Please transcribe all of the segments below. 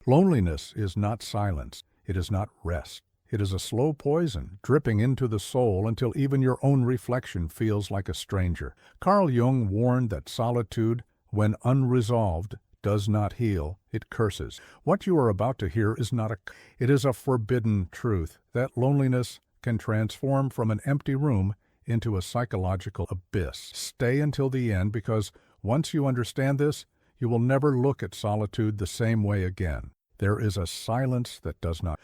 Loneliness is not silence. It is not rest. It is a slow poison, dripping into the soul until even your own reflection feels like a stranger. Carl Jung warned that solitude, when unresolved, does not heal, it curses. What you are about to hear is not it is a forbidden truth that loneliness can transform from an empty room into a psychological abyss. Stay until the end, because once you understand this, you will never look at solitude the same way again. There is a silence that does not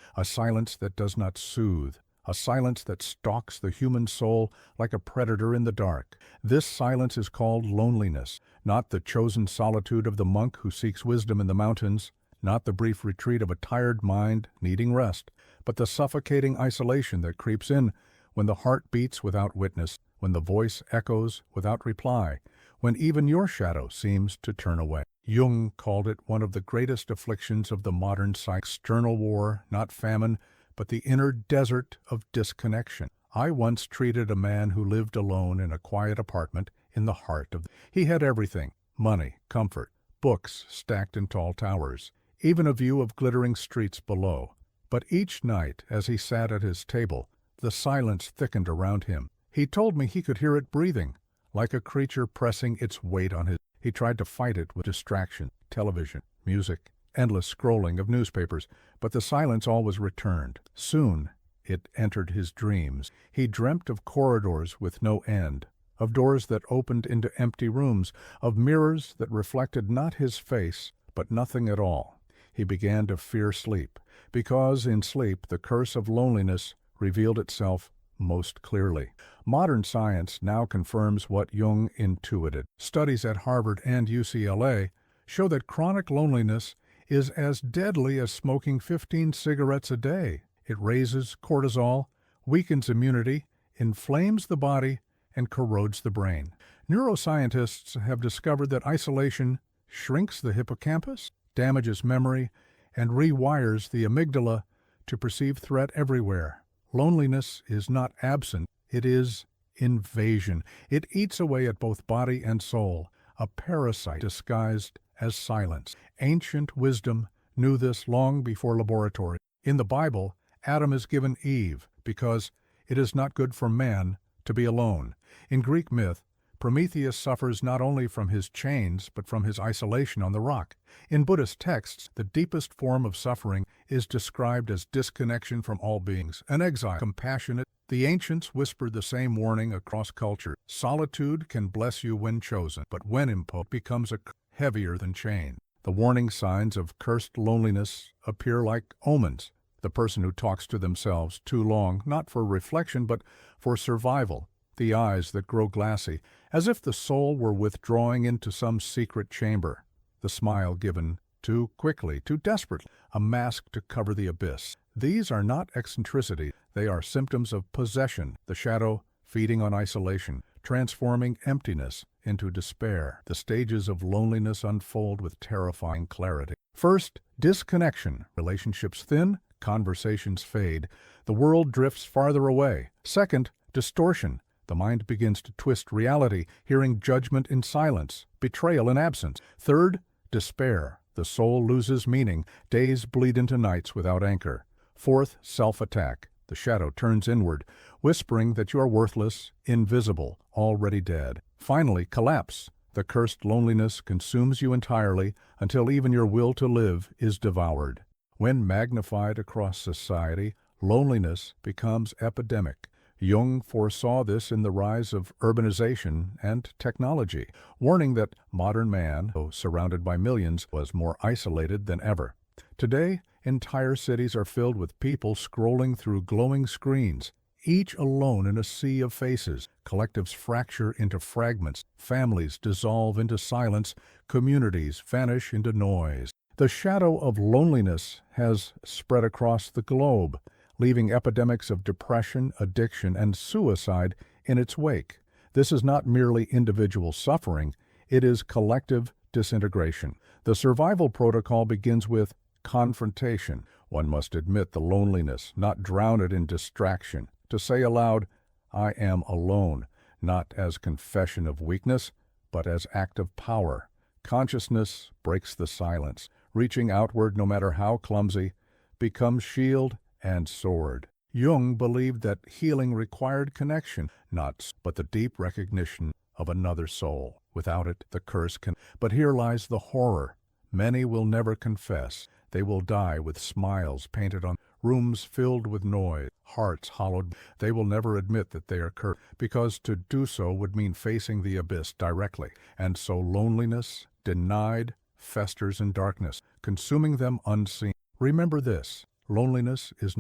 soothe, a silence that stalks the human soul like a predator in the dark. This silence is called loneliness, not the chosen solitude of the monk who seeks wisdom in the mountains, not the brief retreat of a tired mind needing rest, but the suffocating isolation that creeps in when the heart beats without witness, when the voice echoes without reply, when even your shadow seems to turn away. Jung called it one of the greatest afflictions of the modern psyche. External war, not famine, but the inner desert of disconnection. I once treated a man who lived alone in a quiet apartment in the heart of. He had everything: money, comfort, books stacked in tall towers, even a view of glittering streets below. But each night, as he sat at his table, the silence thickened around him. He told me he could hear it breathing, like a creature pressing its weight on his. He tried to fight it with distraction, television, music, endless scrolling of newspapers, but the silence always returned. Soon it entered his dreams. He dreamt of corridors with no end, of doors that opened into empty rooms, of mirrors that reflected not his face, but nothing at all. He began to fear sleep, because in sleep the curse of loneliness revealed itself most clearly. Modern science now confirms what Jung intuited. Studies at Harvard and UCLA show that chronic loneliness is as deadly as smoking 15 cigarettes a day. It raises cortisol, weakens immunity, inflames the body, and corrodes the brain. Neuroscientists have discovered that isolation shrinks the hippocampus, damages memory, and rewires the amygdala to perceive threat everywhere. Loneliness is not absent, it is invasion. It eats away at both body and soul, a parasite disguised as silence. Ancient wisdom knew this long before laboratory. In the Bible, Adam is given Eve because it is not good for man to be alone. In Greek myth, Prometheus suffers not only from his chains, but from his isolation on the rock. In Buddhist texts, the deepest form of suffering is described as disconnection from all beings, an exile, compassionate. The ancients whispered the same warning across culture. Solitude can bless you when chosen, but when imposed, becomes heavier than chain. The warning signs of cursed loneliness appear like omens. The person who talks to themselves too long, not for reflection, but for survival. The eyes that grow glassy, as if the soul were withdrawing into some secret chamber. The smile given too quickly, too desperately, a mask to cover the abyss. These are not eccentricity, they are symptoms of possession, the shadow feeding on isolation, transforming emptiness into despair. The stages of loneliness unfold with terrifying clarity. First, disconnection. Relationships thin, conversations fade, the world drifts farther away. Second, distortion. The mind begins to twist reality, hearing judgment in silence, betrayal in absence. Third, despair. The soul loses meaning. Days bleed into nights without anchor. Fourth, self-attack. The shadow turns inward, whispering that you are worthless, invisible, already dead. Finally, collapse. The cursed loneliness consumes you entirely until even your will to live is devoured. When magnified across society, loneliness becomes epidemic. Jung foresaw this in the rise of urbanization and technology, warning that modern man, though surrounded by millions, was more isolated than ever. Today, entire cities are filled with people scrolling through glowing screens, each alone in a sea of faces. Collectives fracture into fragments, families dissolve into silence, communities vanish into noise. The shadow of loneliness has spread across the globe, leaving epidemics of depression, addiction, and suicide in its wake. This is not merely individual suffering, it is collective disintegration. The survival protocol begins with confrontation. One must admit the loneliness, not drown it in distraction. To say aloud, "I am alone," not as confession of weakness, but as act of power. Consciousness breaks the silence, reaching outward no matter how clumsy, becomes shield and sword. Jung believed that healing required connection, but the deep recognition of another soul. Without it, the curse can. But here lies the horror. Many will never confess. They will die with smiles painted on rooms filled with noise, hearts hollowed. They will never admit that they are cursed, because to do so would mean facing the abyss directly. And so loneliness, denied, festers in darkness, consuming them unseen. Remember this, loneliness is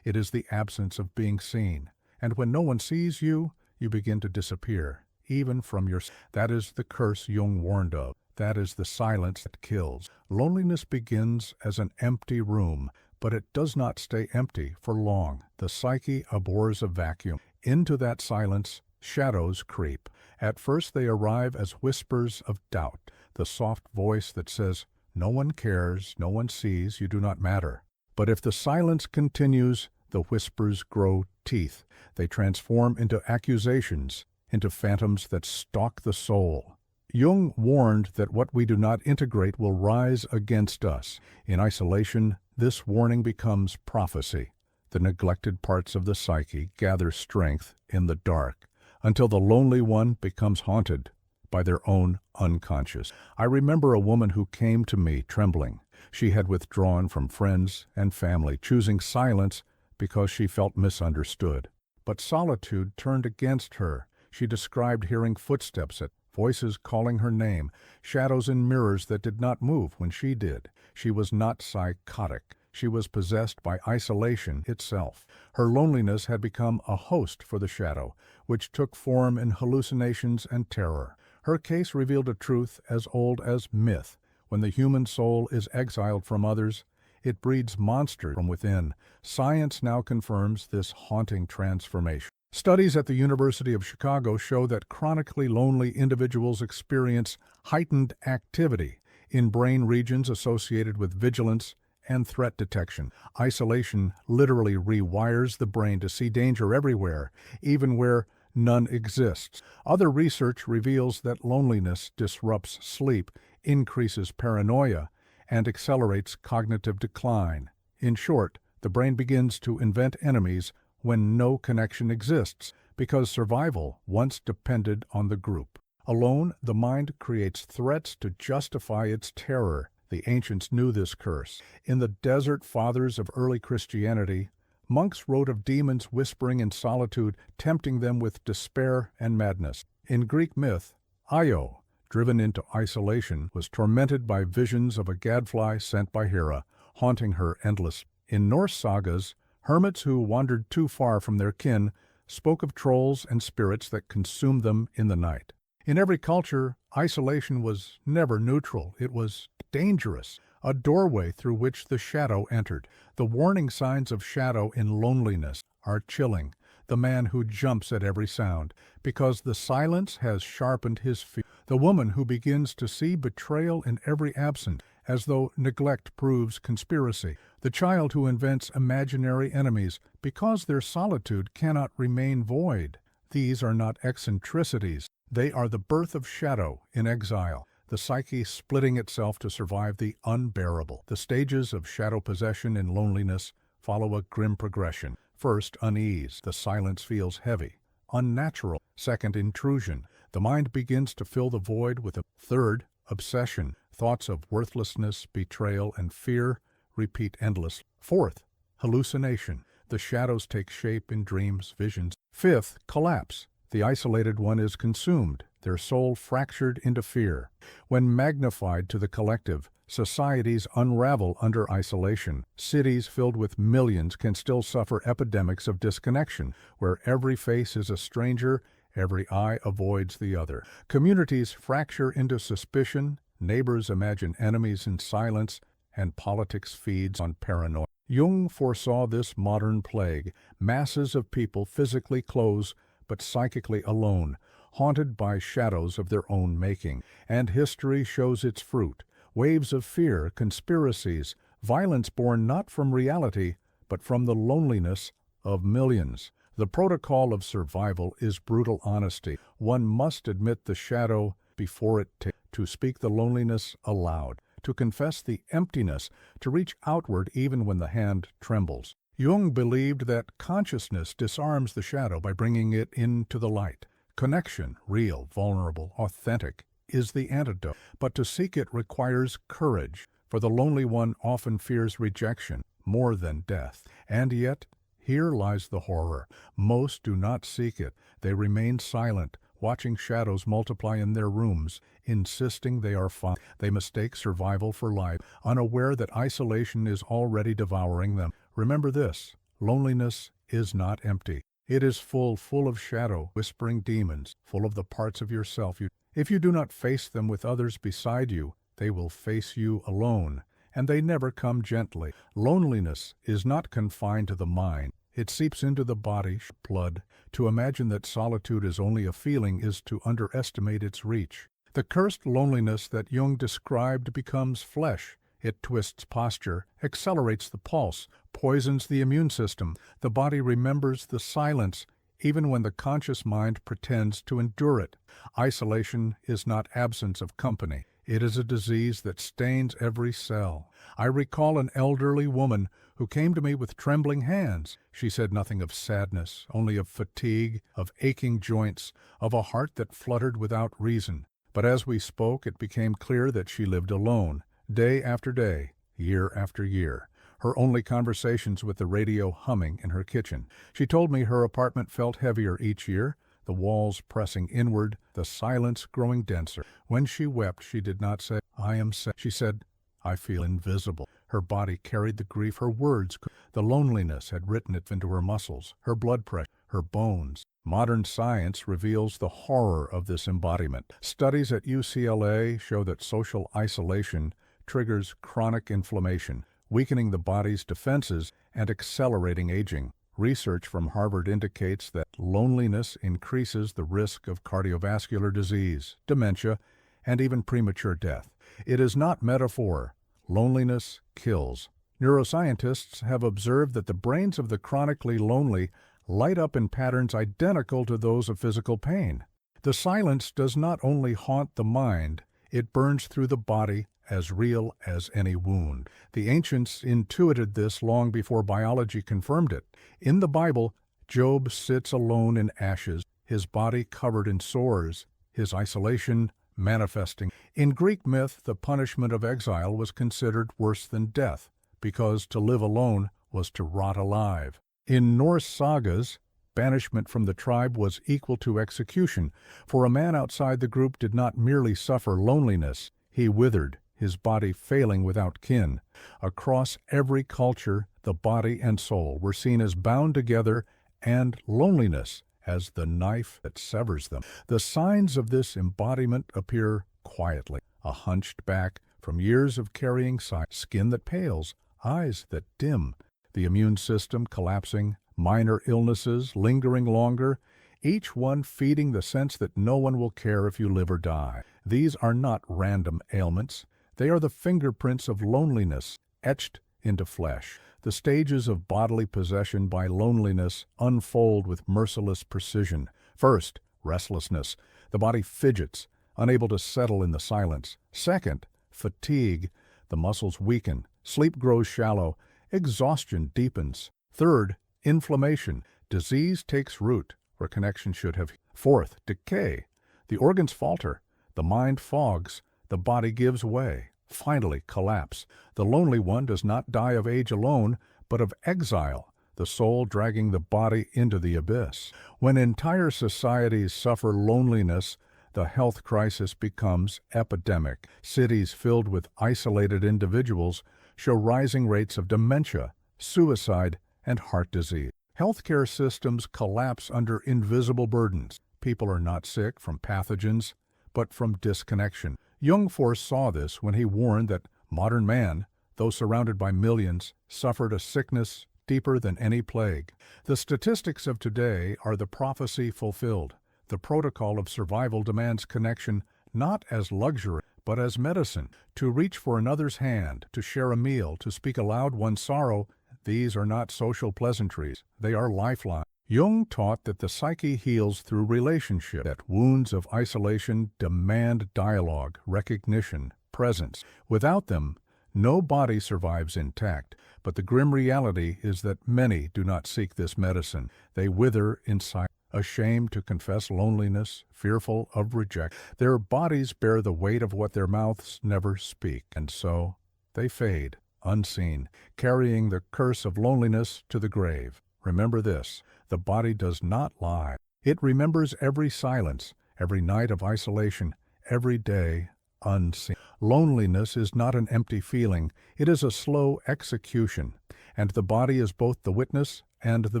it is the absence of being seen. And when no one sees you, you begin to disappear, even from your. That is the curse Jung warned of. That is the silence that kills. Loneliness begins as an empty room, but it does not stay empty for long. The psyche abhors a vacuum. Into that silence, shadows creep. At first they arrive as whispers of doubt, the soft voice that says, "No one cares, no one sees, you do not matter." But if the silence continues, the whispers grow teeth. They transform into accusations, into phantoms that stalk the soul. Jung warned that what we do not integrate will rise against us. In isolation, this warning becomes prophecy. The neglected parts of the psyche gather strength in the dark until the lonely one becomes haunted by their own unconscious. I remember a woman who came to me trembling. She had withdrawn from friends and family, choosing silence because she felt misunderstood. But solitude turned against her. She described hearing footsteps, voices calling her name, shadows in mirrors that did not move when she did. She was not psychotic. She was possessed by isolation itself. Her loneliness had become a host for the shadow, which took form in hallucinations and terror. Her case revealed a truth as old as myth. When the human soul is exiled from others, it breeds monsters from within. Science now confirms this haunting transformation. Studies at the University of Chicago show that chronically lonely individuals experience heightened activity in brain regions associated with vigilance and threat detection. Isolation literally rewires the brain to see danger everywhere, even where none exists. Other research reveals that loneliness disrupts sleep, increases paranoia, and accelerates cognitive decline. In short, the brain begins to invent enemies when no connection exists, because survival once depended on the group. Alone, the mind creates threats to justify its terror. The ancients knew this curse. In the desert fathers of early Christianity, monks wrote of demons whispering in solitude, tempting them with despair and madness. In Greek myth, Io, driven into isolation, was tormented by visions of a gadfly sent by Hera, haunting her endless. In Norse sagas, hermits who wandered too far from their kin spoke of trolls and spirits that consumed them in the night. In every culture, isolation was never neutral. It was dangerous, a doorway through which the shadow entered. The warning signs of shadow in loneliness are chilling. The man who jumps at every sound, because the silence has sharpened his fear. The woman who begins to see betrayal in every absence, as though neglect proves conspiracy. The child who invents imaginary enemies, because their solitude cannot remain void. These are not eccentricities. They are the birth of shadow in exile, the psyche splitting itself to survive the unbearable. The stages of shadow possession in loneliness follow a grim progression. First, unease. The silence feels heavy, unnatural. Second, intrusion. The mind begins to fill the void with a. Third, obsession. Thoughts of worthlessness, betrayal, and fear repeat endlessly. Fourth, hallucination. The shadows take shape in dreams, visions. Fifth, collapse. The isolated one is consumed, their soul fractured into fear. When magnified to the collective, societies unravel under isolation. Cities filled with millions can still suffer epidemics of disconnection, where every face is a stranger, every eye avoids the other. Communities fracture into suspicion, neighbors imagine enemies in silence, and politics feeds on paranoia. Jung foresaw this modern plague. Masses of people physically close, but psychically alone, haunted by shadows of their own making. And history shows its fruit. Waves of fear, conspiracies, violence born not from reality, but from the loneliness of millions. The protocol of survival is brutal honesty. One must admit the shadow before it to speak the loneliness aloud, to confess the emptiness, to reach outward even when the hand trembles. Jung believed that consciousness disarms the shadow by bringing it into the light. Connection, real, vulnerable, authentic, is the antidote, but to seek it requires courage, for the lonely one often fears rejection more than death. And yet, here lies the horror. Most do not seek it. They remain silent, watching shadows multiply in their rooms, insisting they are fine. They mistake survival for life, unaware that isolation is already devouring them. Remember this: loneliness is not empty. It is full of shadow, whispering demons, full of the parts of yourself. If you do not face them with others beside you, they will face you alone, and they never come gently. Loneliness is not confined to the mind. It seeps into the body, blood. To imagine that solitude is only a feeling is to underestimate its reach. The cursed loneliness that Jung described becomes flesh. It twists posture, accelerates the pulse, poisons the immune system. The body remembers the silence, even when the conscious mind pretends to endure it. Isolation is not absence of company. It is a disease that stains every cell. I recall an elderly woman who came to me with trembling hands. She said nothing of sadness, only of fatigue, of aching joints, of a heart that fluttered without reason. But as we spoke, it became clear that she lived alone, day after day, year after year, her only conversations with the radio humming in her kitchen. She told me her apartment felt heavier each year, the walls pressing inward, the silence growing denser. When she wept, she did not say, "I am sad." She said, "I feel invisible." Her body carried the grief. Her words, the loneliness had written it into her muscles, her blood pressure, her bones. Modern science reveals the horror of this embodiment. Studies at UCLA show that social isolation triggers chronic inflammation, weakening the body's defenses and accelerating aging. Research from Harvard indicates that loneliness increases the risk of cardiovascular disease, dementia, and even premature death. It is not metaphor. Loneliness kills. Neuroscientists have observed that the brains of the chronically lonely light up in patterns identical to those of physical pain. The silence does not only haunt the mind, it burns through the body as real as any wound. The ancients intuited this long before biology confirmed it. In the Bible, Job sits alone in ashes, his body covered in sores, his isolation manifesting. In Greek myth, the punishment of exile was considered worse than death, because to live alone was to rot alive. In Norse sagas, banishment from the tribe was equal to execution, for a man outside the group did not merely suffer loneliness, he withered, his body failing without kin. Across every culture, the body and soul were seen as bound together, and loneliness as the knife that severs them. The signs of this embodiment appear quietly: a hunched back from years of carrying skin that pales, eyes that dim, the immune system collapsing, minor illnesses lingering longer, each one feeding the sense that no one will care if you live or die. These are not random ailments. They are the fingerprints of loneliness etched into flesh. The stages of bodily possession by loneliness unfold with merciless precision. First, restlessness. The body fidgets, unable to settle in the silence. Second, fatigue. The muscles weaken. Sleep grows shallow. Exhaustion deepens. Third, inflammation. Disease takes root where connection should have. Fourth, decay. The organs falter. The mind fogs. The body gives way. Finally, collapse. The lonely one does not die of age alone, but of exile, the soul dragging the body into the abyss. When entire societies suffer loneliness, the health crisis becomes epidemic. Cities filled with isolated individuals show rising rates of dementia, suicide, and heart disease. Healthcare systems collapse under invisible burdens. People are not sick from pathogens, but from disconnection. Jung foresaw this when he warned that modern man, though surrounded by millions, suffered a sickness deeper than any plague. The statistics of today are the prophecy fulfilled. The protocol of survival demands connection not as luxury, but as medicine. To reach for another's hand, to share a meal, to speak aloud one's sorrow, these are not social pleasantries. They are lifelines. Jung taught that the psyche heals through relationship, that wounds of isolation demand dialogue, recognition, presence. Without them, no body survives intact, but the grim reality is that many do not seek this medicine. They wither inside, ashamed to confess loneliness, fearful of rejection. Their bodies bear the weight of what their mouths never speak, and so they fade, unseen, carrying the curse of loneliness to the grave. Remember this: the body does not lie. It remembers every silence, every night of isolation, every day unseen. Loneliness is not an empty feeling, it is a slow execution, and the body is both the witness and the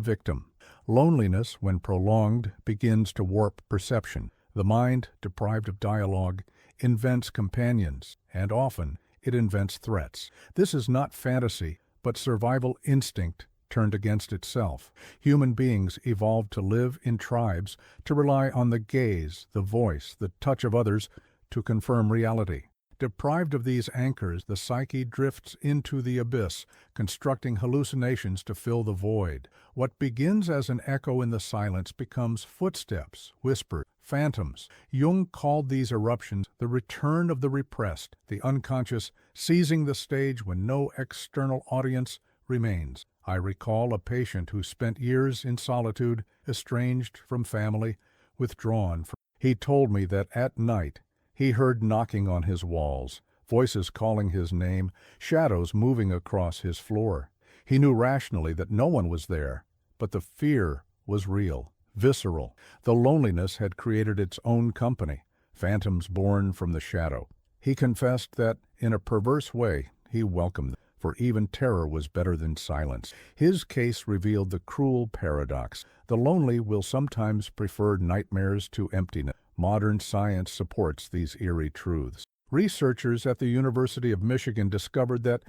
victim. Loneliness, when prolonged, begins to warp perception. The mind, deprived of dialogue, invents companions, and often it invents threats. This is not fantasy, but survival instinct turned against itself. Human beings evolved to live in tribes, to rely on the gaze, the voice, the touch of others to confirm reality. Deprived of these anchors, the psyche drifts into the abyss, constructing hallucinations to fill the void. What begins as an echo in the silence becomes footsteps, whispers, phantoms. Jung called these eruptions the return of the repressed, the unconscious, seizing the stage when no external audience remains. I recall a patient who spent years in solitude, estranged from family, withdrawn. He told me that at night he heard knocking on his walls, voices calling his name, shadows moving across his floor. He knew rationally that no one was there, but the fear was real, visceral. The loneliness had created its own company, phantoms born from the shadow. He confessed that, in a perverse way, he welcomed them, for even terror was better than silence. His case revealed the cruel paradox. The lonely will sometimes prefer nightmares to emptiness. Modern science supports these eerie truths. Researchers at the University of Michigan discovered that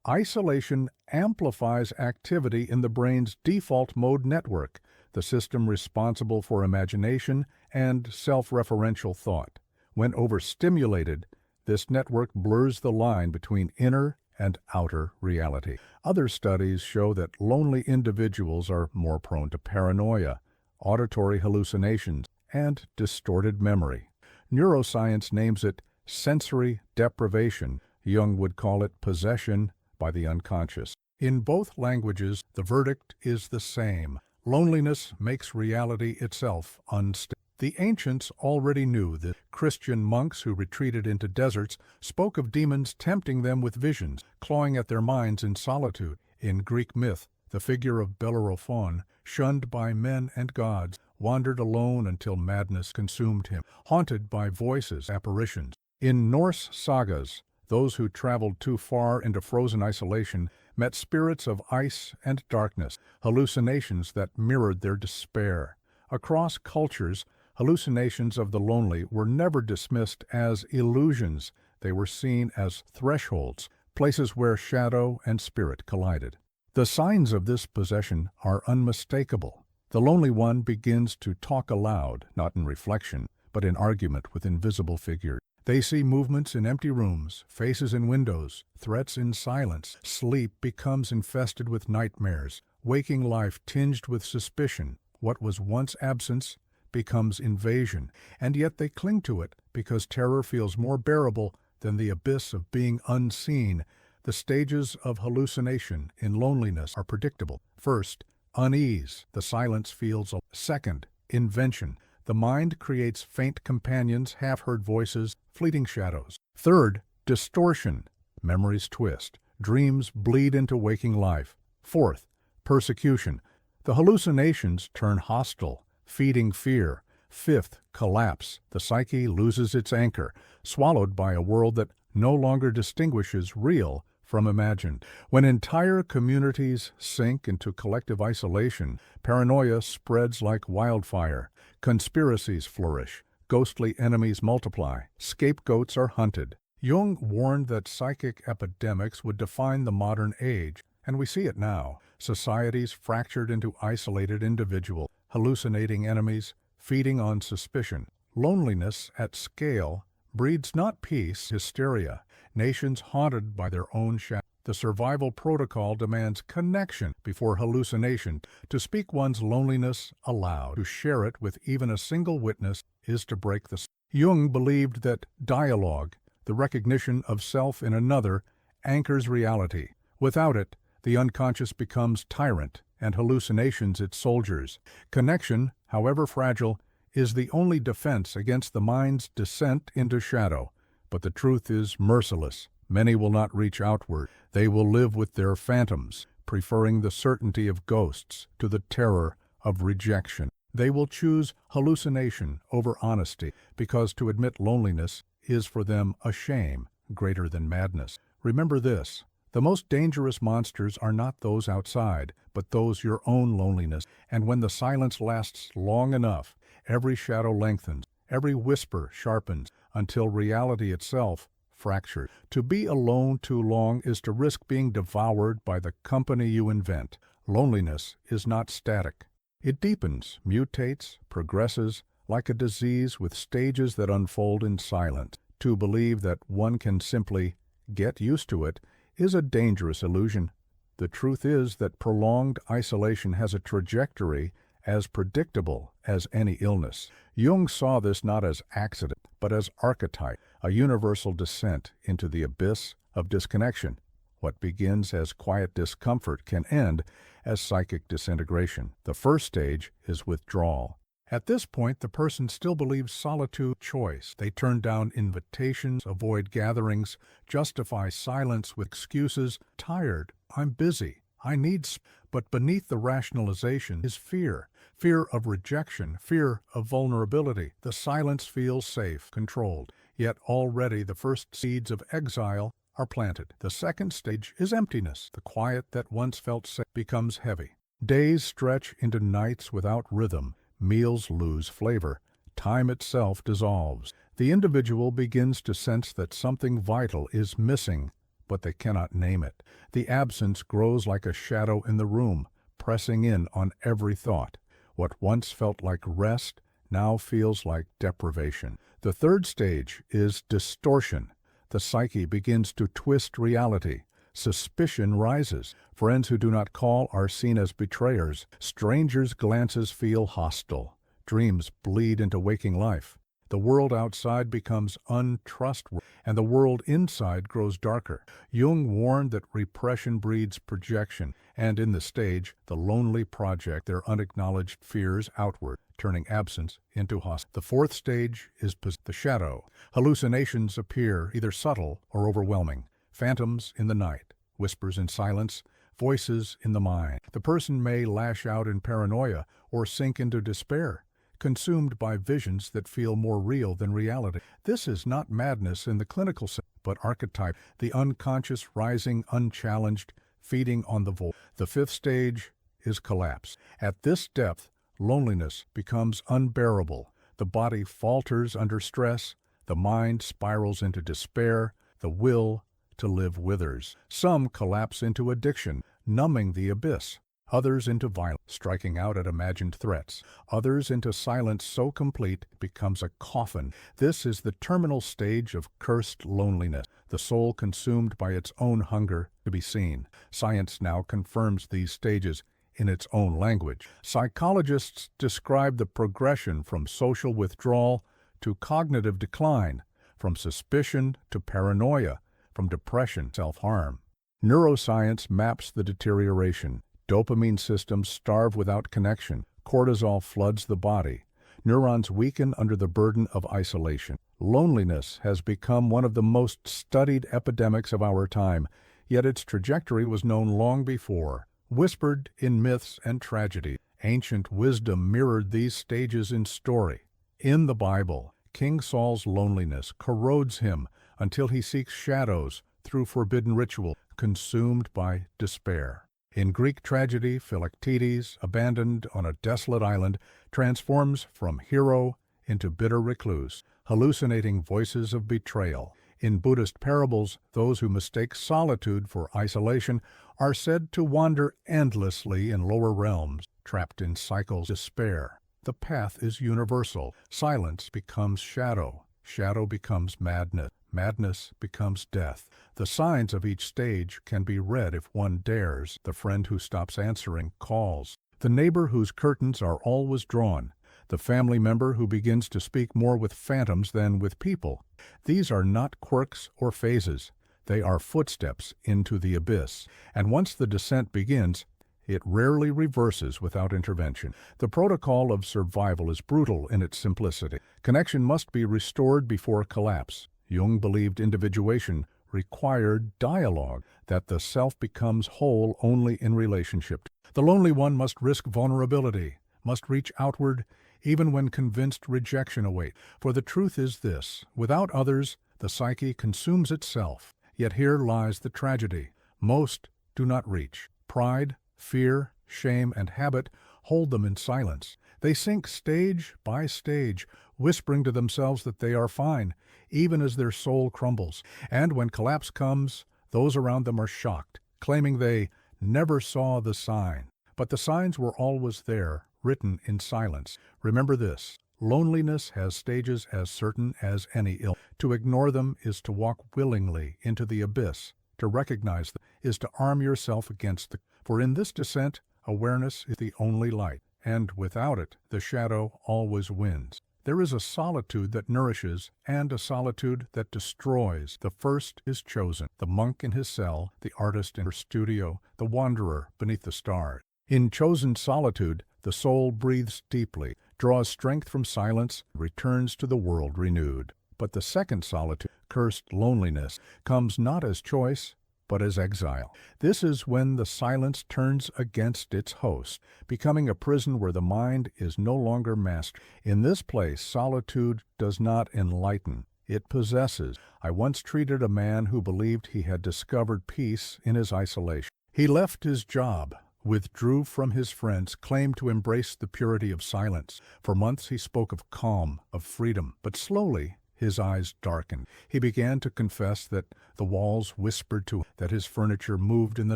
isolation amplifies activity in the brain's default mode network, the system responsible for imagination and self-referential thought. When overstimulated, this network blurs the line between inner and outer reality. Other studies show that lonely individuals are more prone to paranoia, auditory hallucinations, and distorted memory. Neuroscience names it sensory deprivation. Jung would call it possession by the unconscious. In both languages, the verdict is the same. Loneliness makes reality itself unstable. The ancients already knew that. Christian monks who retreated into deserts spoke of demons tempting them with visions, clawing at their minds in solitude. In Greek myth, the figure of Bellerophon, shunned by men and gods, wandered alone until madness consumed him, haunted by voices, apparitions. In Norse sagas, those who traveled too far into frozen isolation met spirits of ice and darkness, hallucinations that mirrored their despair. Across cultures, hallucinations of the lonely were never dismissed as illusions. They were seen as thresholds, places where shadow and spirit collided. The signs of this possession are unmistakable. The lonely one begins to talk aloud, not in reflection, but in argument with invisible figures. They see movements in empty rooms, faces in windows, threats in silence. Sleep becomes infested with nightmares, waking life tinged with suspicion. What was once absence becomes invasion, and yet they cling to it because terror feels more bearable than the abyss of being unseen. The stages of hallucination in loneliness are predictable. First, unease, the silence feels. Second, invention. The mind creates faint companions, half-heard voices, fleeting shadows. Third, distortion. Memories twist. Dreams bleed into waking life. Fourth, persecution. The hallucinations turn hostile, feeding fear. Fifth, collapse. The psyche loses its anchor, swallowed by a world that no longer distinguishes real from imagined. When entire communities sink into collective isolation, paranoia spreads like wildfire. Conspiracies flourish. Ghostly enemies multiply. Scapegoats are hunted. Jung warned that psychic epidemics would define the modern age, and we see it now. Societies fractured into isolated individuals, hallucinating enemies, feeding on suspicion. Loneliness at scale breeds not peace, hysteria. Nations haunted by their own shadow. The survival protocol demands connection before hallucination. To speak one's loneliness aloud, to share it with even a single witness, is to break the. Jung believed that dialogue, The recognition of self in another anchors reality. Without it, the unconscious becomes tyrant and hallucinations its soldiers. Connection, however fragile, is the only defense against the mind's descent into shadow. But the truth is merciless. Many will not reach outward. They will live with their phantoms, preferring the certainty of ghosts to the terror of rejection. They will choose hallucination over honesty, because to admit loneliness is for them a shame greater than madness. Remember this: the most dangerous monsters are not those outside, but those your own loneliness. And when the silence lasts long enough, every shadow lengthens, every whisper sharpens, until reality itself fractures. To be alone too long is to risk being devoured by the company you invent. Loneliness is not static. It deepens, mutates, progresses, like a disease with stages that unfold in silence. To believe that one can simply get used to it is a dangerous illusion. The truth is that prolonged isolation has a trajectory as predictable as any illness. Jung saw this not as accident, but as archetype, a universal descent into the abyss of disconnection. What begins as quiet discomfort can end as psychic disintegration. The first stage is withdrawal. At this point, the person still believes solitude choice. They turn down invitations, avoid gatherings, justify silence with excuses. Tired, I'm busy, I need space. But beneath the rationalization is fear. Fear of rejection, fear of vulnerability. The silence feels safe, controlled. Yet already the first seeds of exile are planted. The second stage is emptiness. The quiet that once felt safe becomes heavy. Days stretch into nights without rhythm. Meals lose flavor. Time itself dissolves. The individual begins to sense that something vital is missing, but they cannot name it. The absence grows like a shadow in the room, pressing in on every thought. What once felt like rest now feels like deprivation. The third stage is distortion. The psyche begins to twist reality. Suspicion rises. Friends who do not call are seen as betrayers. Strangers' glances feel hostile. Dreams bleed into waking life. The world outside becomes untrustworthy, and the world inside grows darker. Jung warned that repression breeds projection, and in the stage, the lonely project their unacknowledged fears outward, turning absence into hostility. The fourth stage is the shadow. Hallucinations appear, either subtle or overwhelming. Phantoms in the night, whispers in silence, voices in the mind. The person may lash out in paranoia or sink into despair, consumed by visions that feel more real than reality. This is not madness in the clinical sense, but archetype, the unconscious rising unchallenged, feeding on the void. The fifth stage is collapse. At this depth, loneliness becomes unbearable. The body falters under stress, the mind spirals into despair, the will to live withers. Some collapse into addiction, numbing the abyss. Others into violence, striking out at imagined threats. Others into silence so complete it becomes a coffin. This is the terminal stage of cursed loneliness, the soul consumed by its own hunger to be seen. Science now confirms these stages in its own language. Psychologists describe the progression from social withdrawal to cognitive decline, from suspicion to paranoia, from depression to self-harm. Neuroscience maps the deterioration. Dopamine systems starve without connection. Cortisol floods the body. Neurons weaken under the burden of isolation. Loneliness has become one of the most studied epidemics of our time, yet its trajectory was known long before. Whispered in myths and tragedy, ancient wisdom mirrored these stages in story. In the Bible, King Saul's loneliness corrodes him until he seeks shadows through forbidden ritual, consumed by despair. In Greek tragedy, Philoctetes, abandoned on a desolate island, transforms from hero into bitter recluse, hallucinating voices of betrayal. In Buddhist parables, those who mistake solitude for isolation are said to wander endlessly in lower realms, trapped in cycles of despair. The path is universal. Silence becomes shadow. Shadow becomes madness. Madness becomes death. The signs of each stage can be read if one dares. The friend who stops answering calls. The neighbor whose curtains are always drawn. the family member who begins to speak more with phantoms than with people. These are not quirks or phases. They are footsteps into the abyss. And once the descent begins, it rarely reverses without intervention. The protocol of survival is brutal in its simplicity. Connection must be restored before collapse. Jung believed individuation required dialogue, that the self becomes whole only in relationship. The lonely one must risk vulnerability, must reach outward, even when convinced rejection awaits. For the truth is this: without others, the psyche consumes itself. Yet here lies the tragedy. Most do not reach. Pride, fear, shame, and habit hold them in silence. They sink stage by stage, whispering to themselves that they are fine, even as their soul crumbles. And when collapse comes, those around them are shocked, claiming they never saw the sign. But the signs were always there, written in silence. Remember this: loneliness has stages as certain as any illness. To ignore them is to walk willingly into the abyss. To recognize them is to arm yourself against the... For in this descent, awareness is the only light, and without it, the shadow always wins. There is a solitude that nourishes and a solitude that destroys. The first is chosen: the monk in his cell, the artist in her studio, the wanderer beneath the stars. In chosen solitude, the soul breathes deeply, draws strength from silence, returns to the world renewed. But the second solitude, cursed loneliness, comes not as choice, but as exile. This is when the silence turns against its host, becoming a prison where the mind is no longer master. In this place, solitude does not enlighten, it possesses. I once treated a man who believed he had discovered peace in his isolation. He left his job, withdrew from his friends, claimed to embrace the purity of silence. For months he spoke of calm, of freedom, but slowly his eyes darkened. He began to confess that the walls whispered to him, that his furniture moved in the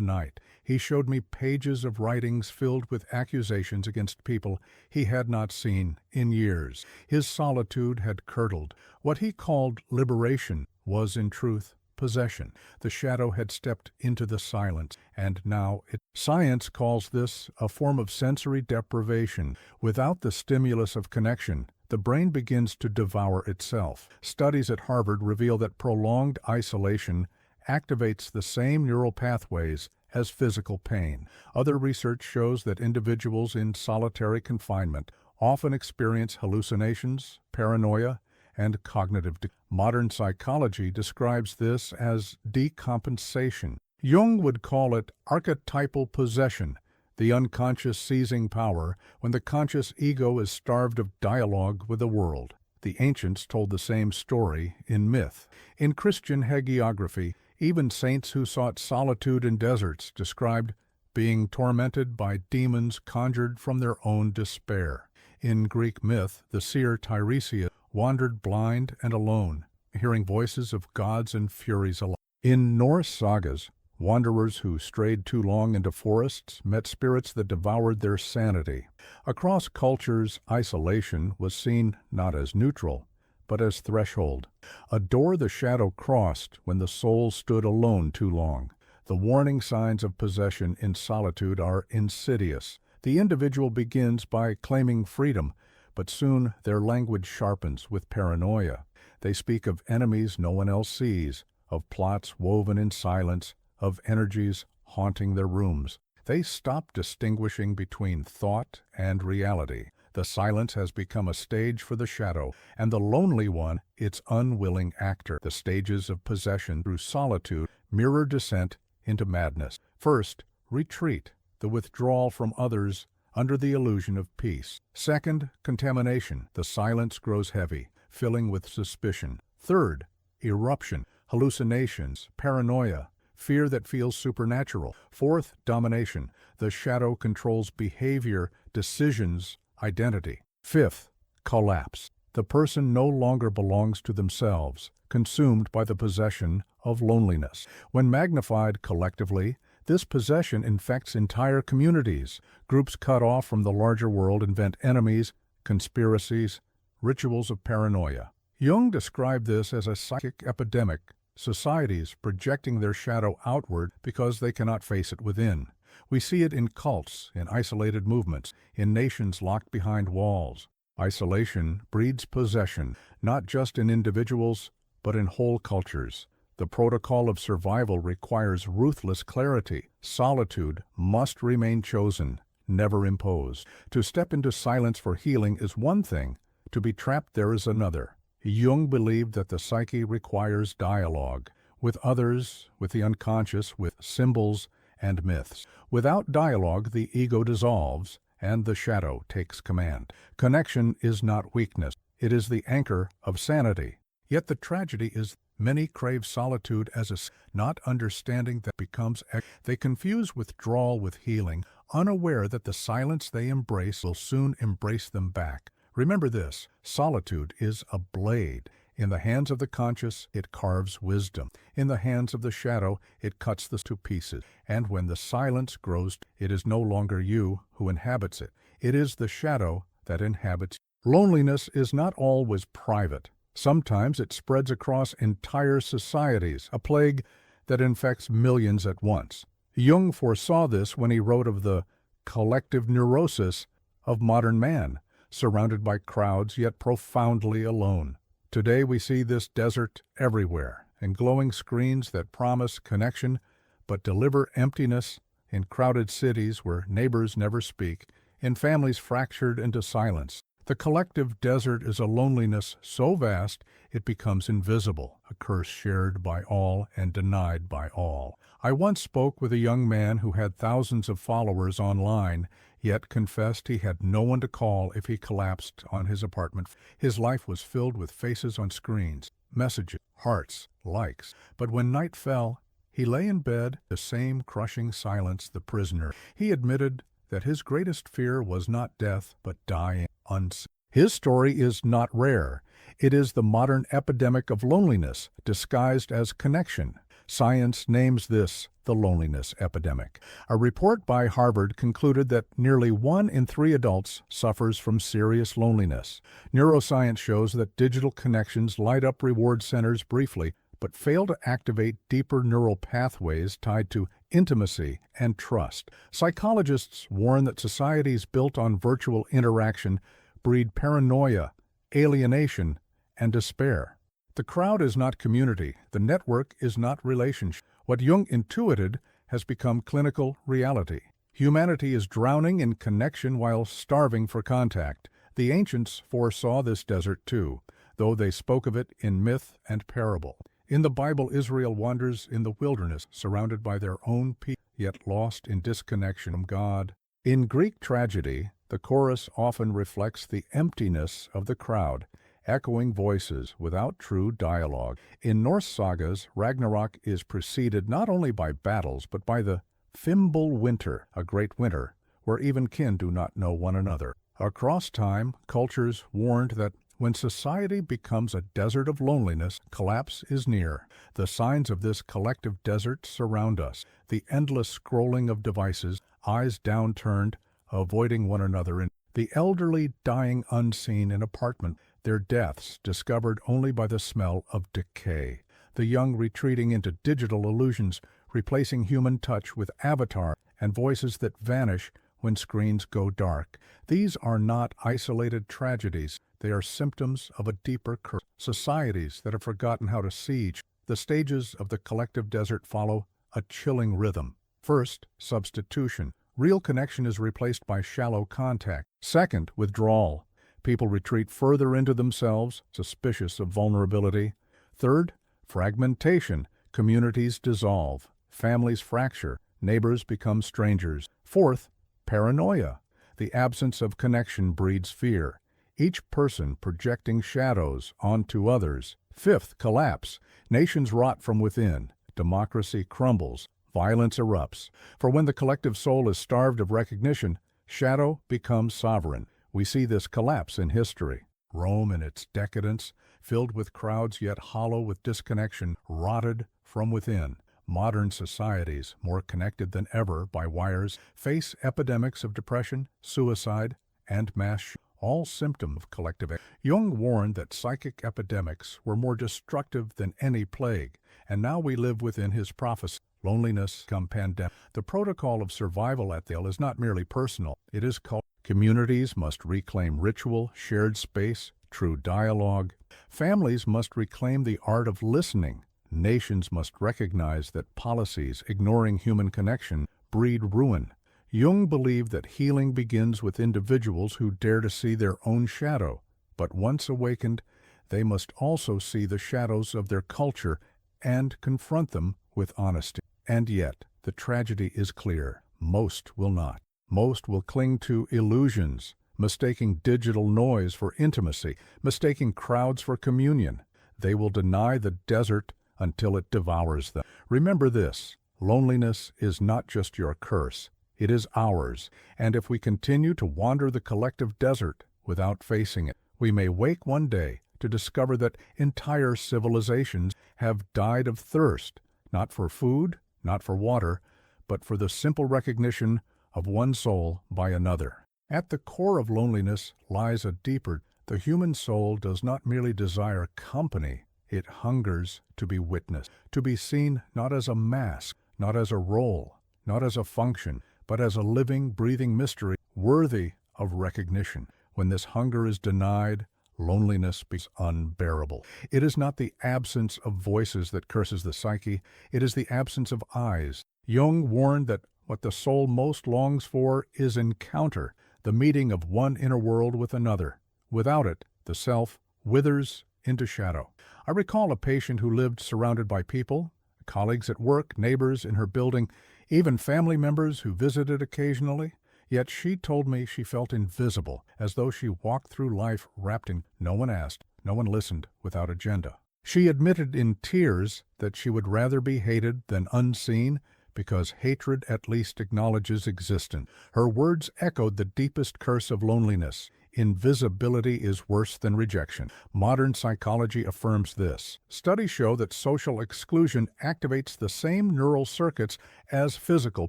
night. He showed me pages of writings filled with accusations against people he had not seen in years. His solitude had curdled. What he called liberation was, in truth, possession. The shadow had stepped into the silence, and now Science calls this a form of sensory deprivation. Without the stimulus of connection, the brain begins to devour itself. Studies at Harvard reveal that prolonged isolation activates the same neural pathways as physical pain. Other research shows that individuals in solitary confinement often experience hallucinations, paranoia, and cognitive decline. Modern psychology describes this as decompensation. Jung would call it archetypal possession, the unconscious seizing power when the conscious ego is starved of dialogue with the world. The ancients told the same story in myth. In Christian hagiography, even saints who sought solitude in deserts described being tormented by demons conjured from their own despair. In Greek myth, the seer Tiresias wandered blind and alone, hearing voices of gods and furies alike. In Norse sagas, wanderers who strayed too long into forests met spirits that devoured their sanity. Across cultures, isolation was seen not as neutral, but as threshold, a door the shadow crossed when the soul stood alone too long. The warning signs of possession in solitude are insidious. The individual begins by claiming freedom, but soon their language sharpens with paranoia. They speak of enemies no one else sees, of plots woven in silence, of energies haunting their rooms. They stop distinguishing between thought and reality. The silence has become a stage for the shadow, and the lonely one its unwilling actor. The stages of possession through solitude mirror descent into madness. First, retreat, the withdrawal from others under the illusion of peace. Second, contamination. The silence grows heavy, filling with suspicion. Third, eruption, hallucinations, paranoia, fear that feels supernatural. Fourth, domination. The shadow controls behavior, decisions, identity. Fifth, collapse. The person no longer belongs to themselves, consumed by the possession of loneliness. When magnified collectively, this possession infects entire communities. Groups cut off from the larger world invent enemies, conspiracies, rituals of paranoia. Jung described this as a psychic epidemic, societies projecting their shadow outward because they cannot face it within. We see it in cults, in isolated movements, in nations locked behind walls. Isolation breeds possession, not just in individuals, but in whole cultures. The protocol of survival requires ruthless clarity. Solitude must remain chosen, never imposed. To step into silence for healing is one thing, to be trapped there is another. Jung believed that the psyche requires dialogue, with others, with the unconscious, with symbols and myths. Without dialogue, the ego dissolves, and the shadow takes command. Connection is not weakness, it is the anchor of sanity. Yet the tragedy is many crave solitude as a not understanding that becomes they confuse withdrawal with healing, unaware that the silence they embrace will soon embrace them back. Remember this, solitude is a blade. In the hands of the conscious, it carves wisdom. In the hands of the shadow, it cuts this to pieces. And when the silence grows, it is no longer you who inhabits it. It is the shadow that inhabits you. Loneliness is not always private. Sometimes it spreads across entire societies, a plague that infects millions at once. Jung foresaw this when he wrote of the collective neurosis of modern man, surrounded by crowds yet profoundly alone. Today we see this desert everywhere, in glowing screens that promise connection but deliver emptiness, in crowded cities where neighbors never speak, in families fractured into silence. The collective desert is a loneliness so vast it becomes invisible, a curse shared by all and denied by all. I once spoke with a young man who had thousands of followers online, yet confessed he had no one to call if he collapsed on his apartment. His life was filled with faces on screens, messages, hearts, likes. But when night fell, he lay in bed, the same crushing silence, the prisoner. He admitted that his greatest fear was not death, but dying unseen. His story is not rare. It is the modern epidemic of loneliness, disguised as connection. Science names this the loneliness epidemic. A report by Harvard concluded that nearly 1 in 3 adults suffers from serious loneliness. Neuroscience shows that digital connections light up reward centers briefly, but fail to activate deeper neural pathways tied to intimacy and trust. Psychologists warn that societies built on virtual interaction breed paranoia, alienation, and despair. The crowd is not community. The network is not relationship. What Jung intuited has become clinical reality. Humanity is drowning in connection while starving for contact. The ancients foresaw this desert too, though they spoke of it in myth and parable. In the Bible, Israel wanders in the wilderness, surrounded by their own people, yet lost in disconnection from God. In Greek tragedy, the chorus often reflects the emptiness of the crowd, echoing voices without true dialogue. In Norse sagas, Ragnarok is preceded not only by battles, but by the Fimbul winter, a great winter, where even kin do not know one another. Across time, cultures warned that when society becomes a desert of loneliness, collapse is near. The signs of this collective desert surround us. The endless scrolling of devices, eyes downturned, avoiding one another. The elderly dying unseen in apartment, their deaths discovered only by the smell of decay. The young retreating into digital illusions, replacing human touch with avatar and voices that vanish when screens go dark. These are not isolated tragedies. They are symptoms of a deeper curse. Societies that have forgotten how to siege. The stages of the collective desert follow a chilling rhythm. First, substitution. Real connection is replaced by shallow contact. Second, withdrawal. People retreat further into themselves, suspicious of vulnerability. Third, fragmentation. Communities dissolve. Families fracture. Neighbors become strangers. Fourth, paranoia. The absence of connection breeds fear, each person projecting shadows onto others. Fifth, collapse. Nations rot from within. Democracy crumbles. Violence erupts. For when the collective soul is starved of recognition, shadow becomes sovereign. We see this collapse in history. Rome in its decadence, filled with crowds yet hollow with disconnection, rotted from within. Modern societies, more connected than ever by wires, face epidemics of depression, suicide, and mass, all symptom of collective. Jung warned that psychic epidemics were more destructive than any plague, and now we live within his prophecy. loneliness become pandemic. The protocol of survival at the hill is not merely personal, it is cultural. Communities must reclaim ritual, shared space, true dialogue. Families must reclaim the art of listening. Nations must recognize that policies ignoring human connection breed ruin. Jung believed that healing begins with individuals who dare to see their own shadow, but once awakened, they must also see the shadows of their culture and confront them with honesty. And yet, the tragedy is clear. Most will not. Most will cling to illusions, mistaking digital noise for intimacy, mistaking crowds for communion. They will deny the desert until it devours them. Remember this, loneliness is not just your curse, it is ours, and if we continue to wander the collective desert without facing it, we may wake one day to discover that entire civilizations have died of thirst, not for food, not for water, but for the simple recognition of one soul by another. At the core of loneliness lies a deeper. The human soul does not merely desire company, it hungers to be witnessed, to be seen not as a mask, not as a role, not as a function, but as a living, breathing mystery worthy of recognition. When this hunger is denied, loneliness becomes unbearable. It is not the absence of voices that curses the psyche, it is the absence of eyes. Jung warned that what the soul most longs for is encounter, the meeting of one inner world with another. Without it, the self withers into shadow. I recall a patient who lived surrounded by people, colleagues at work, neighbors in her building, even family members who visited occasionally. Yet she told me she felt invisible, as though she walked through life wrapped in no one asked, no one listened, without agenda. She admitted in tears that she would rather be hated than unseen, because hatred at least acknowledges existence. Her words echoed the deepest curse of loneliness. Invisibility is worse than rejection. Modern psychology affirms this. Studies show that social exclusion activates the same neural circuits as physical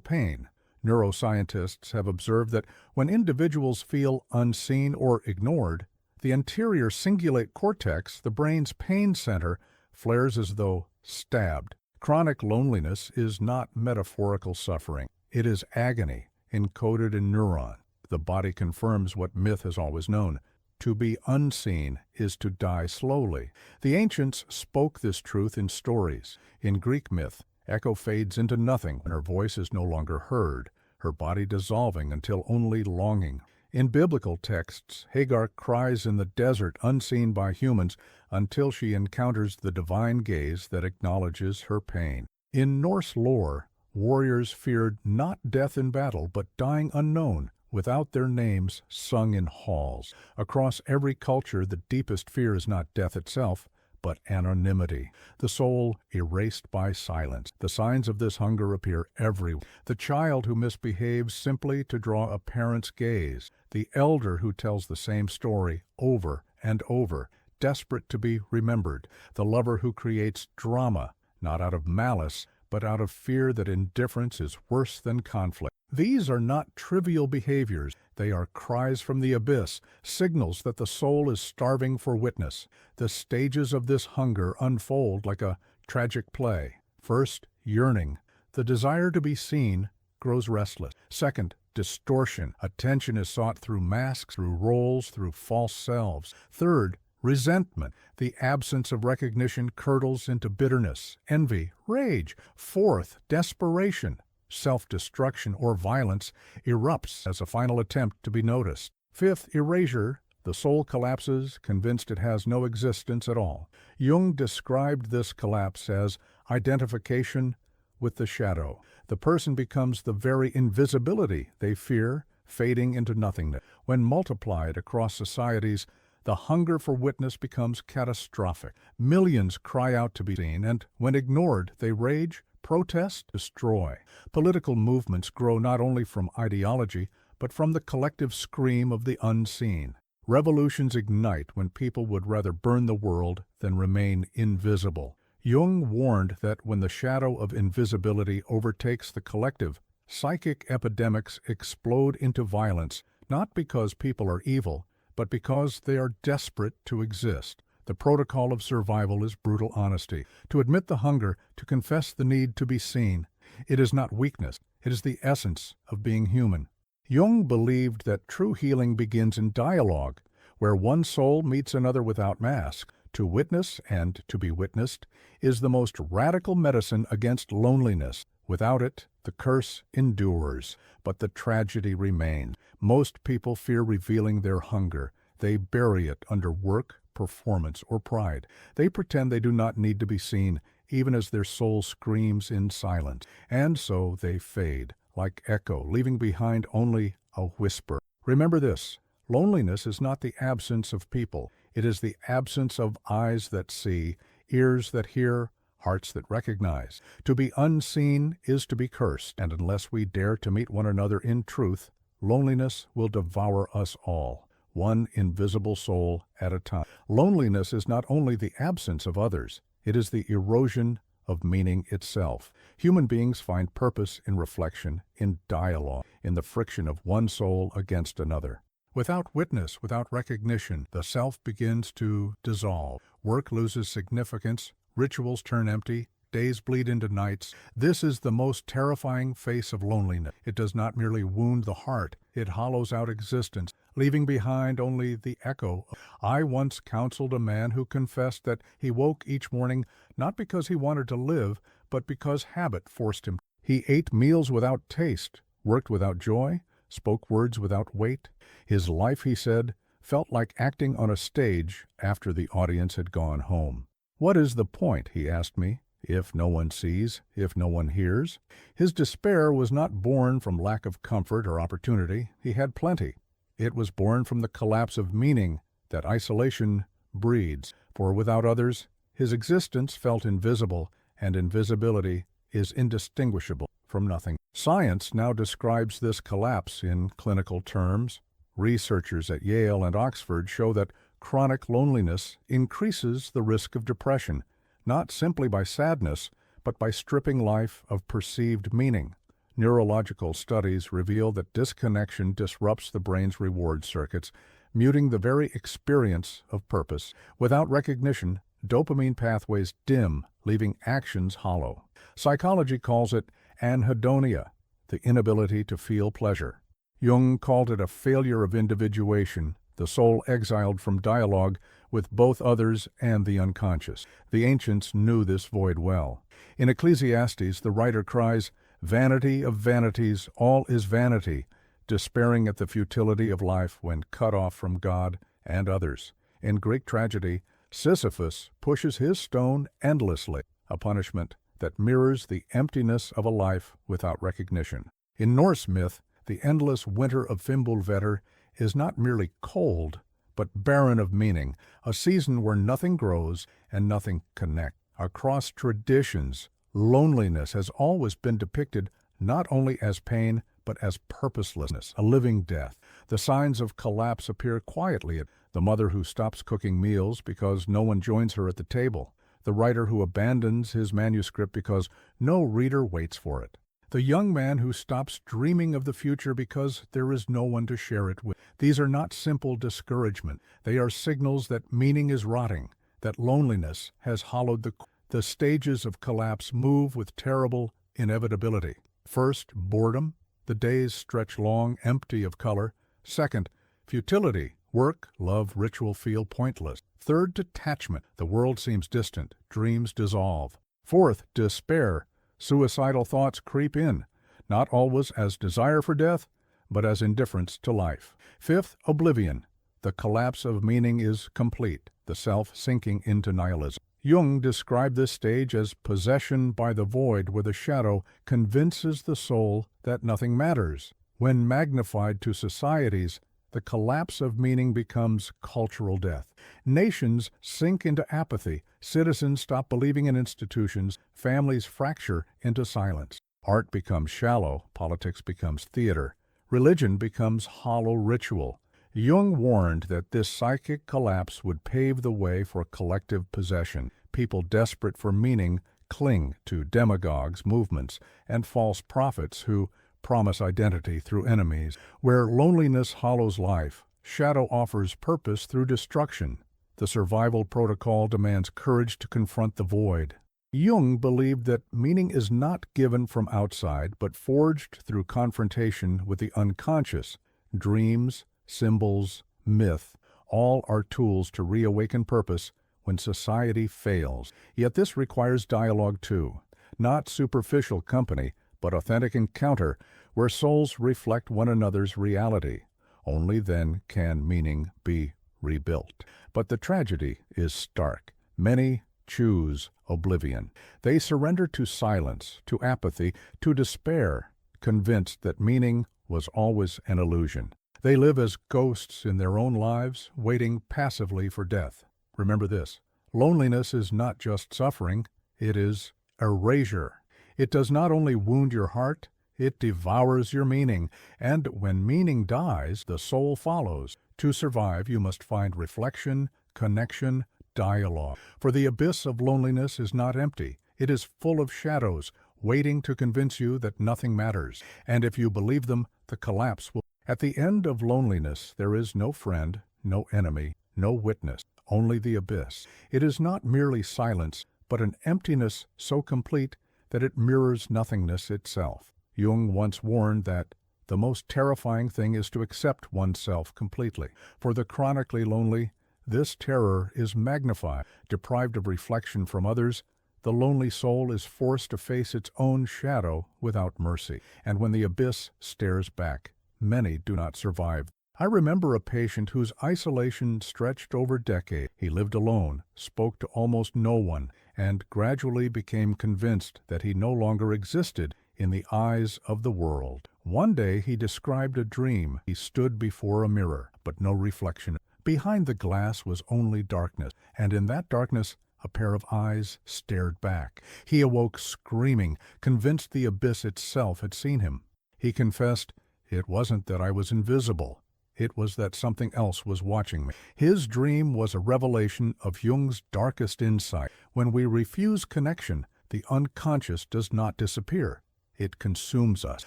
pain. Neuroscientists have observed that when individuals feel unseen or ignored, the anterior cingulate cortex, the brain's pain center, flares as though stabbed. Chronic loneliness is not metaphorical suffering. It is agony encoded in neurons. The body confirms what myth has always known. To be unseen is to die slowly. The ancients spoke this truth in stories. In Greek myth, Echo fades into nothing when her voice is no longer heard, her body dissolving until only longing. In biblical texts, Hagar cries in the desert unseen by humans until she encounters the divine gaze that acknowledges her pain. In Norse lore, warriors feared not death in battle, but dying unknown, without their names sung in halls. Across every culture, the deepest fear is not death itself, but anonymity, the soul erased by silence. The signs of this hunger appear everywhere. The child who misbehaves simply to draw a parent's gaze, the elder who tells the same story over and over, desperate to be remembered, the lover who creates drama, not out of malice, but out of fear that indifference is worse than conflict. These are not trivial behaviors. They are cries from the abyss, signals that the soul is starving for witness. The stages of this hunger unfold like a tragic play. First, yearning. The desire to be seen grows restless. Second, distortion. Attention is sought through masks, through roles, through false selves. Third, resentment. The absence of recognition curdles into bitterness, envy, rage. Fourth, desperation. Self-destruction or violence erupts as a final attempt to be noticed. Fifth, erasure. The soul collapses, convinced it has no existence at all. Jung described this collapse as identification with the shadow. The person becomes the very invisibility they fear, fading into nothingness. When multiplied across societies, the hunger for witness becomes catastrophic. Millions cry out to be seen, and when ignored, they rage, protest, destroy. Political movements grow not only from ideology, but from the collective scream of the unseen. Revolutions ignite when people would rather burn the world than remain invisible. Jung warned that when the shadow of invisibility overtakes the collective, psychic epidemics explode into violence, not because people are evil, but because they are desperate to exist. The protocol of survival is brutal honesty. To admit the hunger, to confess the need to be seen. It is not weakness, it is the essence of being human. Jung believed that true healing begins in dialogue, where one soul meets another without mask. To witness and to be witnessed is the most radical medicine against loneliness. Without it, the curse endures, but the tragedy remains. Most people fear revealing their hunger. They bury it under work, performance, or pride. They pretend they do not need to be seen, even as their soul screams in silence. And so they fade, like echo, leaving behind only a whisper. Remember this: loneliness is not the absence of people. It is the absence of eyes that see, ears that hear, hearts that recognize. To be unseen is to be cursed, and unless we dare to meet one another in truth, loneliness will devour us all, one invisible soul at a time. Loneliness is not only the absence of others, it is the erosion of meaning itself. Human beings find purpose in reflection, in dialogue, in the friction of one soul against another. Without witness, without recognition, the self begins to dissolve. Work loses significance, rituals turn empty, days bleed into nights. This is the most terrifying face of loneliness. It does not merely wound the heart, it hollows out existence, leaving behind only the echo. I once counseled a man who confessed that he woke each morning not because he wanted to live, but because habit forced him. He ate meals without taste, worked without joy, spoke words without weight. His life, he said, felt like acting on a stage after the audience had gone home. What is the point, he asked me, if no one sees, if no one hears? His despair was not born from lack of comfort or opportunity. He had plenty. It was born from the collapse of meaning that isolation breeds. For without others, his existence felt invisible, and invisibility is indistinguishable from nothing. Science now describes this collapse in clinical terms. Researchers at Yale and Oxford show that chronic loneliness increases the risk of depression, not simply by sadness, but by stripping life of perceived meaning. Neurological studies reveal that disconnection disrupts the brain's reward circuits, muting the very experience of purpose. Without recognition, dopamine pathways dim, leaving actions hollow. Psychology calls it anhedonia, the inability to feel pleasure. Jung called it a failure of individuation, the soul exiled from dialogue with both others and the unconscious. The ancients knew this void well. In Ecclesiastes, the writer cries, "Vanity of vanities, all is vanity," despairing at the futility of life when cut off from God and others. In Greek tragedy, Sisyphus pushes his stone endlessly, a punishment that mirrors the emptiness of a life without recognition. In Norse myth, the endless winter of Fimbulvetr is not merely cold, but barren of meaning, a season where nothing grows and nothing connects. Across traditions, loneliness has always been depicted not only as pain, but as purposelessness, a living death. The signs of collapse appear quietly: the mother who stops cooking meals because no one joins her at the table, the writer who abandons his manuscript because no reader waits for it, the young man who stops dreaming of the future because there is no one to share it with. These are not simple discouragement. They are signals that meaning is rotting, that loneliness has hollowed the stages of collapse move with terrible inevitability. First, boredom. The days stretch long, empty of color. Second, futility. Work, love, ritual feel pointless. Third, detachment. The world seems distant. Dreams dissolve. Fourth, despair. Suicidal thoughts creep in, not always as desire for death, but as indifference to life. Fifth, oblivion. The collapse of meaning is complete, the self sinking into nihilism. Jung described this stage as possession by the void, where the shadow convinces the soul that nothing matters. When magnified to societies, the collapse of meaning becomes cultural death. Nations sink into apathy, citizens stop believing in institutions, families fracture into silence. Art becomes shallow, politics becomes theater, religion becomes hollow ritual. Jung warned that this psychic collapse would pave the way for collective possession. People desperate for meaning cling to demagogues, movements, and false prophets who promise identity through enemies. Where loneliness hollows life, shadow offers purpose through destruction. The survival protocol demands courage to confront the void. Jung believed that meaning is not given from outside, but forged through confrontation with the unconscious. Dreams, symbols, myth, all are tools to reawaken purpose when society fails. Yet this requires dialogue too, not superficial company, but authentic encounter where souls reflect one another's reality. Only then can meaning be rebuilt. But the tragedy is stark. Many choose oblivion. They surrender to silence, to apathy, to despair, convinced that meaning was always an illusion. They live as ghosts in their own lives, waiting passively for death. Remember this: loneliness is not just suffering, it is erasure. It does not only wound your heart, it devours your meaning, and when meaning dies, the soul follows. To survive, you must find reflection, connection, dialogue. For the abyss of loneliness is not empty. It is full of shadows, waiting to convince you that nothing matters. And if you believe them, the collapse will. At the end of loneliness, there is no friend, no enemy, no witness, only the abyss. It is not merely silence, but an emptiness so complete that it mirrors nothingness itself. Jung once warned that the most terrifying thing is to accept oneself completely. For the chronically lonely, this terror is magnified. Deprived of reflection from others, the lonely soul is forced to face its own shadow without mercy. And when the abyss stares back, many do not survive. I remember a patient whose isolation stretched over decades. He lived alone, spoke to almost no one, and gradually became convinced that he no longer existed in the eyes of the world. One day he described a dream. He stood before a mirror, but no reflection. Behind the glass was only darkness, and in that darkness a pair of eyes stared back. He awoke screaming, convinced the abyss itself had seen him. He confessed, "It wasn't that I was invisible. It was that something else was watching me." His dream was a revelation of Jung's darkest insight. When we refuse connection, the unconscious does not disappear. It consumes us.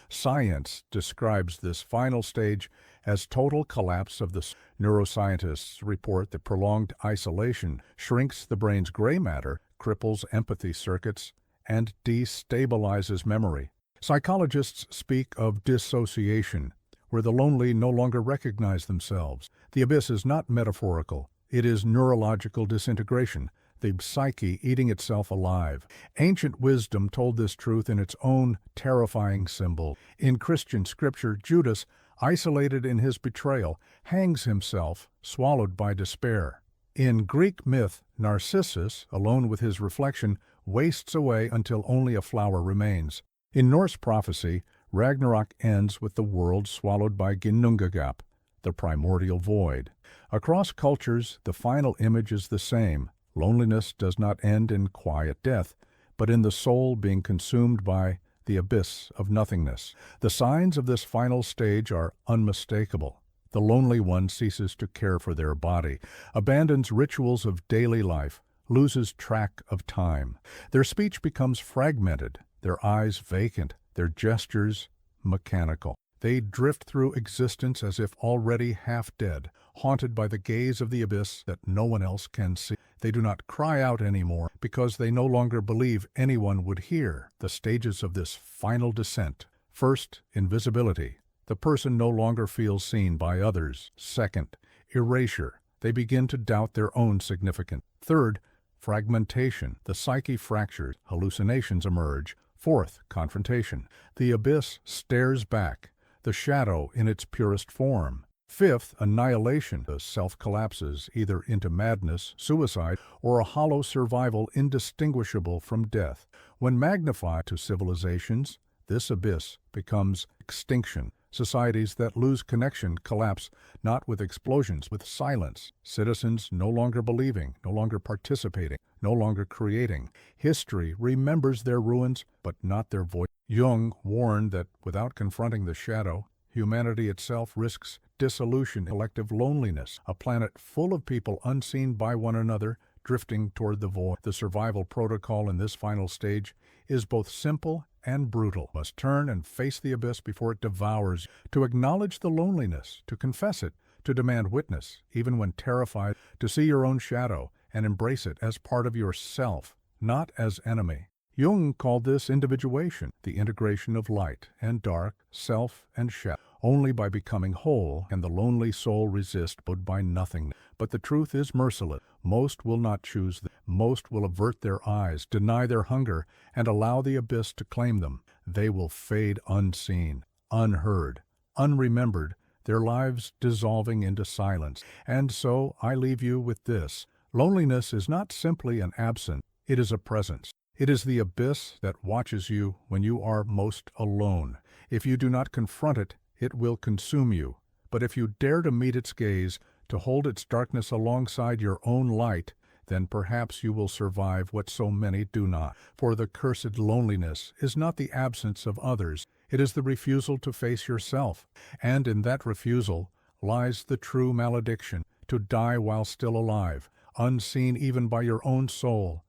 Science describes this final stage as total collapse of the neuroscientists report that prolonged isolation shrinks the brain's gray matter, cripples empathy circuits, and destabilizes memory. Psychologists speak of dissociation, where the lonely no longer recognize themselves. The abyss is not metaphorical. It is neurological disintegration, the psyche eating itself alive. Ancient wisdom told this truth in its own terrifying symbol. In Christian scripture, Judas, isolated in his betrayal, hangs himself, swallowed by despair. In Greek myth, Narcissus, alone with his reflection, wastes away until only a flower remains. In Norse prophecy, Ragnarok ends with the world swallowed by Ginnungagap, the primordial void. Across cultures, the final image is the same. Loneliness does not end in quiet death, but in the soul being consumed by the abyss of nothingness. The signs of this final stage are unmistakable. The lonely one ceases to care for their body, abandons rituals of daily life, loses track of time. Their speech becomes fragmented, their eyes vacant, their gestures mechanical. They drift through existence as if already half dead, haunted by the gaze of the abyss that no one else can see. They do not cry out anymore because they no longer believe anyone would hear. The stages of this final descent. First, invisibility. The person no longer feels seen by others. Second, erasure. They begin to doubt their own significance. Third, fragmentation. The psyche fractures. Hallucinations emerge. Fourth, confrontation. The abyss stares back, the shadow in its purest form. Fifth, annihilation. The self collapses either into madness, suicide, or a hollow survival indistinguishable from death. When magnified to civilizations, this abyss becomes extinction. Societies that lose connection collapse not with explosions, with silence. Citizens no longer believing, no longer participating, no longer creating. History remembers their ruins, but not their voice. Jung warned that without confronting the shadow, humanity itself risks dissolution, collective loneliness, a planet full of people unseen by one another, drifting toward the void. The survival protocol in this final stage is both simple and brutal. You must turn and face the abyss before it devours. To acknowledge the loneliness, to confess it, to demand witness, even when terrified, to see your own shadow and embrace it as part of yourself, not as enemy. Jung called this individuation, the integration of light and dark, self and shadow. Only by becoming whole can the lonely soul resist by nothingness. But the truth is merciless. Most will not choose this. Most will avert their eyes, deny their hunger, and allow the abyss to claim them. They will fade unseen, unheard, unremembered, their lives dissolving into silence. And so I leave you with this. Loneliness is not simply an absence, it is a presence. It is the abyss that watches you when you are most alone. If you do not confront it, it will consume you. But if you dare to meet its gaze, to hold its darkness alongside your own light, then perhaps you will survive what so many do not. For the cursed loneliness is not the absence of others, it is the refusal to face yourself. And in that refusal lies the true malediction, to die while still alive, unseen even by your own soul,